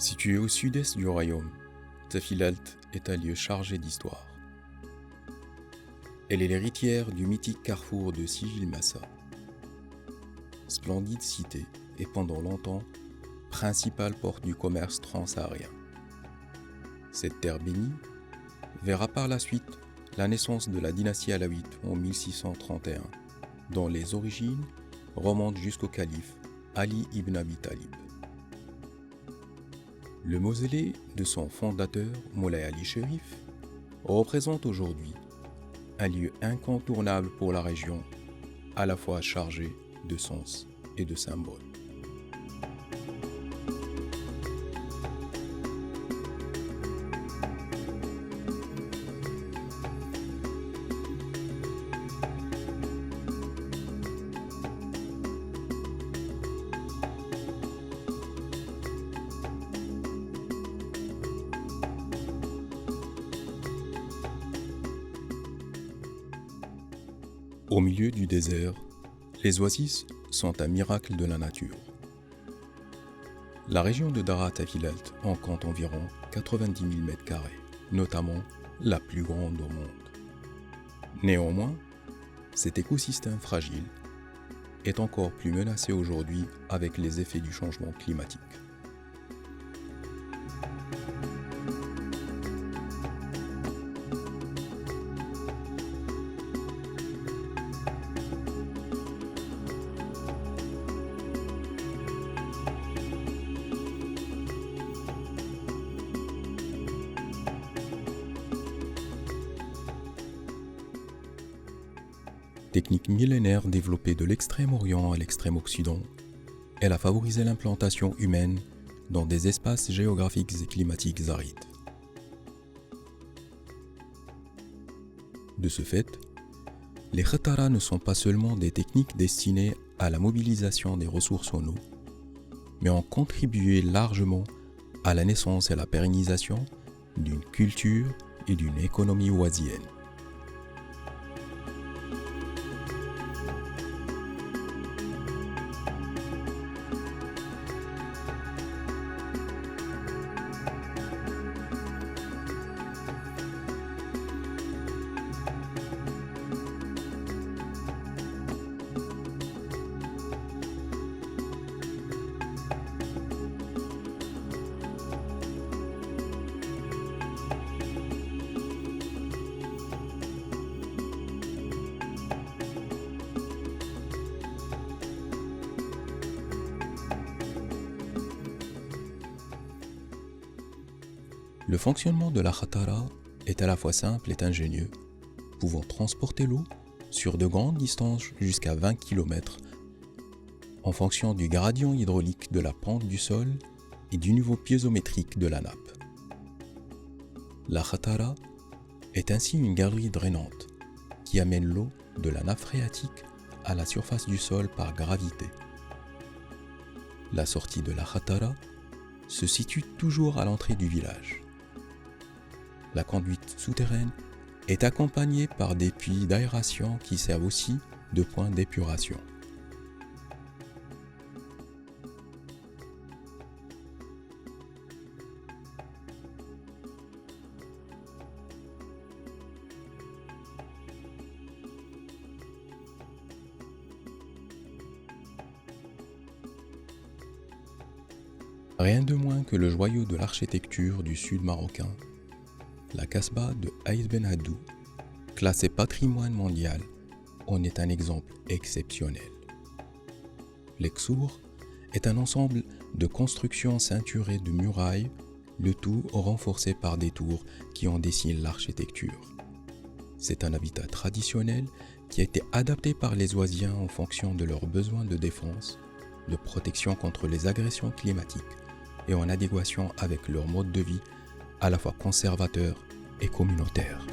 Située au sud-est du royaume, Tafilalt est un lieu chargé d'histoire. Elle est l'héritière du mythique carrefour de Sijil Massa. Splendide cité et pendant longtemps, principale porte du commerce transsaharien. Cette terre bénie verra par la suite la naissance de la dynastie alawite en 1631, dont les origines remontent jusqu'au calife Ali ibn Abi Talib. Le mausolée de son fondateur, Moulay Ali Cherif, représente aujourd'hui un lieu incontournable pour la région, à la fois chargé de sens et de symboles. Au milieu du désert, les oasis sont un miracle de la nature. La région de Darat Tafilalt en compte environ 90 000 m², notamment la plus grande au monde. Néanmoins, cet écosystème fragile est encore plus menacé aujourd'hui avec les effets du changement climatique. Technique millénaire développée de l'extrême-orient à l'extrême-occident, elle a favorisé l'implantation humaine dans des espaces géographiques et climatiques arides. De ce fait, les khatara ne sont pas seulement des techniques destinées à la mobilisation des ressources en eau, mais ont contribué largement à la naissance et la pérennisation d'une culture et d'une économie oisienne. Le fonctionnement de la khatara est à la fois simple et ingénieux, pouvant transporter l'eau sur de grandes distances jusqu'à 20 km en fonction du gradient hydraulique de la pente du sol et du niveau piézométrique de la nappe. La khatara est ainsi une galerie drainante qui amène l'eau de la nappe phréatique à la surface du sol par gravité. La sortie de la khatara se situe toujours à l'entrée du village. La conduite souterraine est accompagnée par des puits d'aération qui servent aussi de point d'épuration. Rien de moins que le joyau de l'architecture du sud marocain, la Kasbah de Aïd Ben Haddou, classée patrimoine mondial, en est un exemple exceptionnel. L'Exour est un ensemble de constructions ceinturées de murailles, le tout renforcé par des tours qui en dessinent l'architecture. C'est un habitat traditionnel qui a été adapté par les Oisiens en fonction de leurs besoins de défense, de protection contre les agressions climatiques et en adéquation avec leur mode de vie à la fois conservateur et communautaire.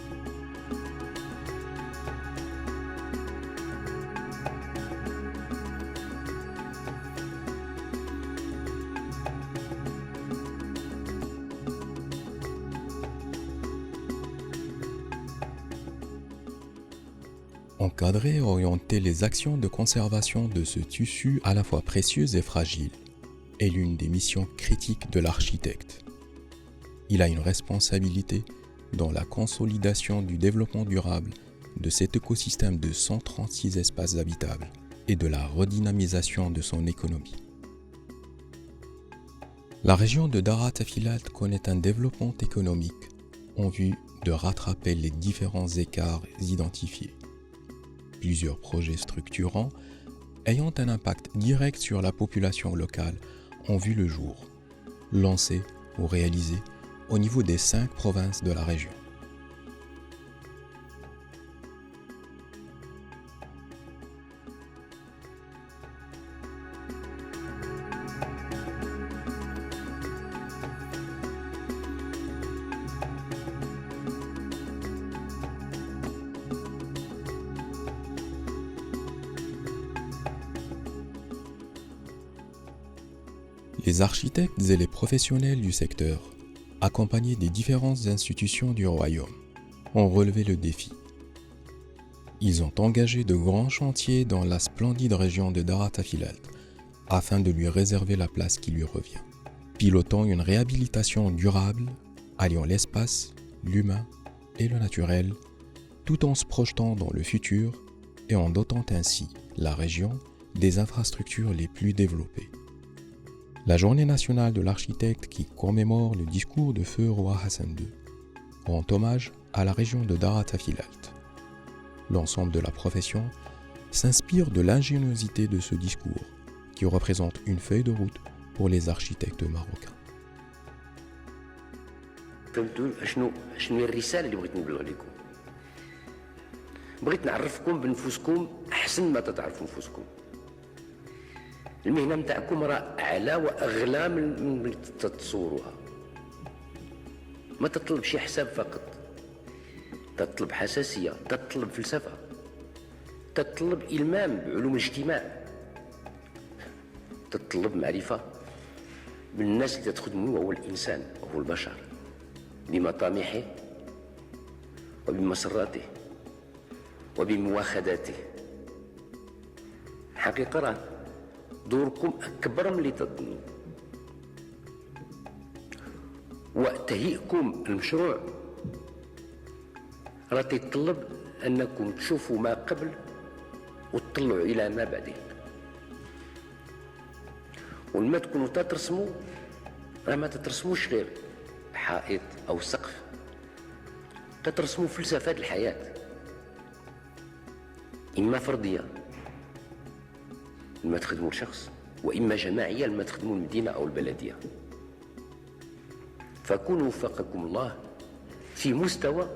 Encadrer et orienter les actions de conservation de ce tissu à la fois précieux et fragile est l'une des missions critiques de l'architecte. Il a une responsabilité dans la consolidation du développement durable de cet écosystème de 136 espaces habitables et de la redynamisation de son économie. La région de Darat Afilalt connaît un développement économique en vue de rattraper les différents écarts identifiés. Plusieurs projets structurants ayant un impact direct sur la population locale ont vu le jour, lancés ou réalisés au niveau des 5 provinces de la région. Les architectes et les professionnels du secteur, accompagnés des différentes institutions du royaume, ont relevé le défi. Ils ont engagé de grands chantiers dans la splendide région de Darat Afilalt afin de lui réserver la place qui lui revient, pilotant une réhabilitation durable alliant l'espace, l'humain et le naturel, tout en se projetant dans le futur et en dotant ainsi la région des infrastructures les plus développées. La journée nationale de l'architecte qui commémore le discours de feu roi Hassan II rend hommage à la région de Darat Afilalt. L'ensemble de la profession s'inspire de l'ingéniosité de ce discours qui représente une feuille de route pour les architectes marocains. شنو الرسالة اللي بغيت نبلغ لكم؟ بغيت نعرفكم بنفسكم أحسن ما تتعرفوا نفسكم. المهنة متاعكم راه أعلى وأغلى من تتصوروها. ما تطلب شي حساب فقط. تطلب حساسية، تطلب فلسفة، تطلب إلمام بعلوم الاجتماع، تطلب معرفة بالناس اللي تخدموا وهو الإنسان وهو البشر بمطامحه وبمسراته وبمواخذاته. حقيقة راه دوركم أكبر من اللي تظنوا، وتهيئكم المشروع راه تيطلب أنكم تشوفوا ما قبل وتطلعوا إلى ما بعدين. ولما تكونوا تترسموا راه ما تترسموش غير حائط أو سقف، تترسموا فلسفة الحياة، إما فردية لما تخدموا الشخص، وإما جماعية لما تخدموا المدينة أو البلدية. فكونوا وفقكم الله في مستوى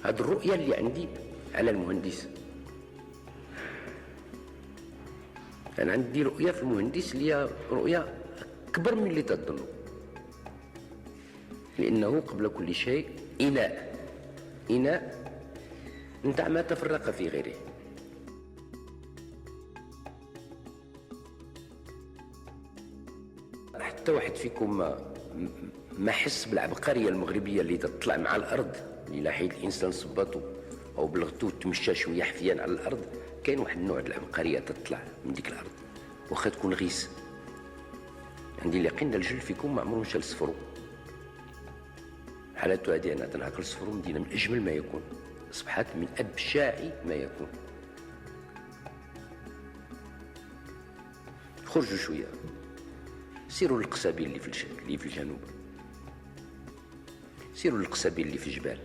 هذه الرؤية اللي عندي على المهندس. أنا عندي رؤية في المهندس اللي هي رؤية أكبر من اللي تظنوا، لأنه قبل كل شيء إناء نتاع ما تفرق في غيره. حتى واحد فيكم ما حس بالعبقرية المغربية اللي تطلع مع الأرض، إلى حيث الإنسان صباطو أو بلغتو تمشى شوية حفيان على الأرض. كاين واحد النوع العبقرية تطلع من ديك الأرض واخا تكون غيس. عندي اليقين الجل فيكم ما عمرو مشى للصفرو. حالته هذه أنا تنعقل الصفرو مدينة من أجمل ما يكون، أصبحت من أبشع ما يكون. خرجوا شوية، سيروا للقصابين اللي في الجنوب، سيروا للقصابين اللي في الجبال،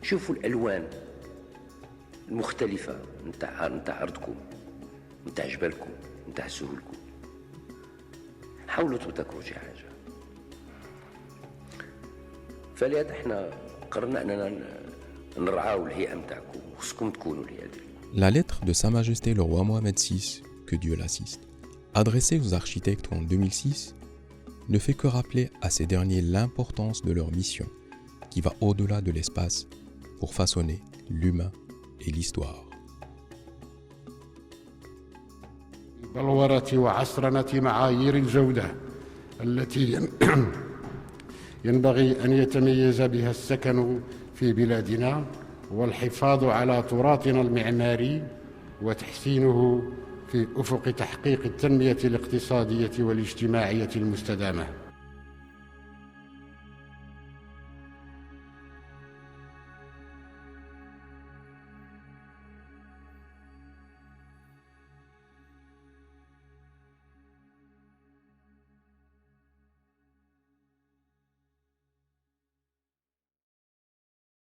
شوفوا الألوان المختلفة نتاع أرضكم، نتاع جبالكم، نتاع سهولكم. حاولوا تبتكروا شي حاجة. فلهذا احنا قررنا أننا نرعاو الهيئة نتاعكم، وخصكم تكونوا الهيئة ديالكم. La lettre de Sa Majesté le roi Mohamed VI, que Dieu l'assiste, adressée aux architectes en 2006, ne fait que rappeler à ces derniers l'importance de leur mission, qui va au-delà de l'espace pour façonner l'humain et l'histoire. بلورة وعصرنة معايير الجودة التي ينبغي أن يتميز بها السكن في بلادنا، والحفاظ على تراثنا المعماري وتحسينه في أفق تحقيق التنمية الاقتصادية والاجتماعية المستدامة.